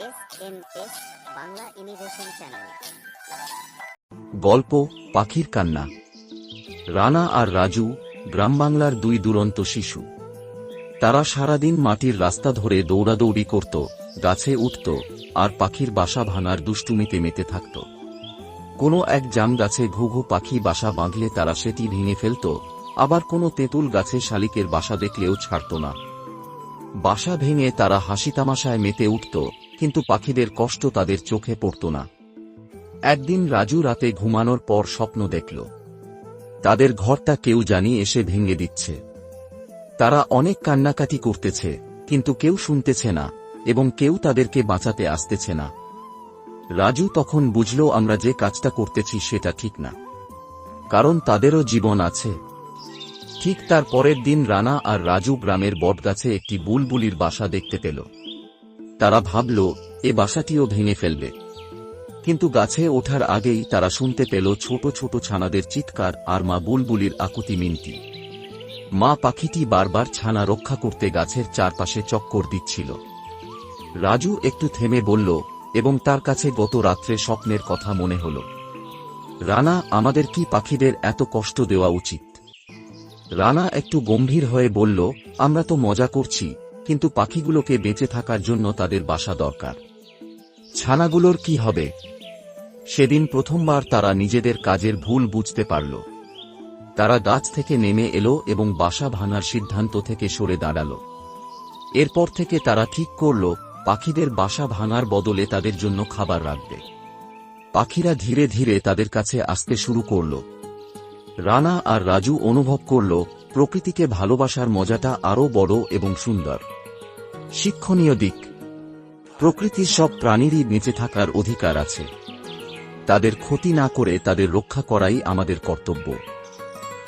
SMS Bangla innovation channel. গল্প পাখির কান্না। রানা আর রাজু গ্রাম বাংলার দুই দুরন্ত শিশু। তারা সারাদিন মাটির রাস্তা ধরে দৌড়াদৌড়ি করত, গাছে উঠত আর পাখির বাসা ভাঙার দুষ্টুমিতে মেতে থাকত। কোনো এক জাম গাছে ঘুঘু পাখি বাসা বাঁধলে তারা সেটি ভেঙে ফেলত, আবার কোনো তেঁতুল গাছে শালিকের বাসা দেখলেও ছাড়ত না। বাসা ভেঙে তারা হাসি তামাশায় মেতে উঠত, কিন্তু পাখিদের কষ্ট তাদের চোখে পড়ত না। একদিন রাজু রাতে ঘুমানোর পর স্বপ্ন দেখল তাদের ঘরটা কেউ জানি এসে ভেঙে দিচ্ছে। তারা অনেক কান্নাকাটি করতেছে, কিন্তু কেউ শুনতেছে না এবং কেউ তাদেরকে বাঁচাতে আসতেছে না। রাজু তখন বুঝল আমরা যে কাজটা করতেছি সেটা ঠিক না, কারণ তাদেরও জীবন আছে। ঠিক তার পরের দিন রানা আর রাজু গ্রামের বটগাছে একটি বুলবুলির বাসা দেখতে পেল। তারা ভাবল এ বাসাটিও ভেঙে ফেলবে, কিন্তু গাছে ওঠার আগেই তারা শুনতে পেল ছোট ছোট ছানাদের চিৎকার আর মা বুলবুলির আকুতি মিনতি। মা পাখিটি বারবার ছানা রক্ষা করতে গাছের চারপাশে চক্কর দিচ্ছিল। রাজু একটু থেমে বলল, এবং তার কাছে গত রাত্রে স্বপ্নের কথা মনে হল। রানা, আমাদের কি পাখিদের এত কষ্ট দেওয়া উচিত? রানা একটু গম্ভীর হয়ে বলল, আমরা তো মজা করছি, কিন্তু পাখিগুলোকে বেঁচে থাকার জন্য তাদের বাসা দরকার। ছানাগুলোর কি হবে? সেদিন প্রথমবার তারা নিজেদের কাজের ভুল বুঝতে পারল। তারা গাছ থেকে নেমে এলো এবং বাসা ভাঙার সিদ্ধান্ত থেকে সরে দাঁড়াল। এরপর থেকে তারা ঠিক করল পাখিদের বাসা ভাঙার বদলে তাদের জন্য খাবার রাখবে। পাখিরা ধীরে ধীরে তাদের কাছে আসতে শুরু করল। রানা আর রাজু অনুভব করল প্রকৃতিকে ভালোবাসার মজাটা আরও বড় এবং সুন্দর। শিক্ষণীয় দিক: প্রকৃতির সব প্রাণীরই বেঁচে থাকার অধিকার আছে। তাদের ক্ষতি না করে তাদের রক্ষা করাই আমাদের কর্তব্য।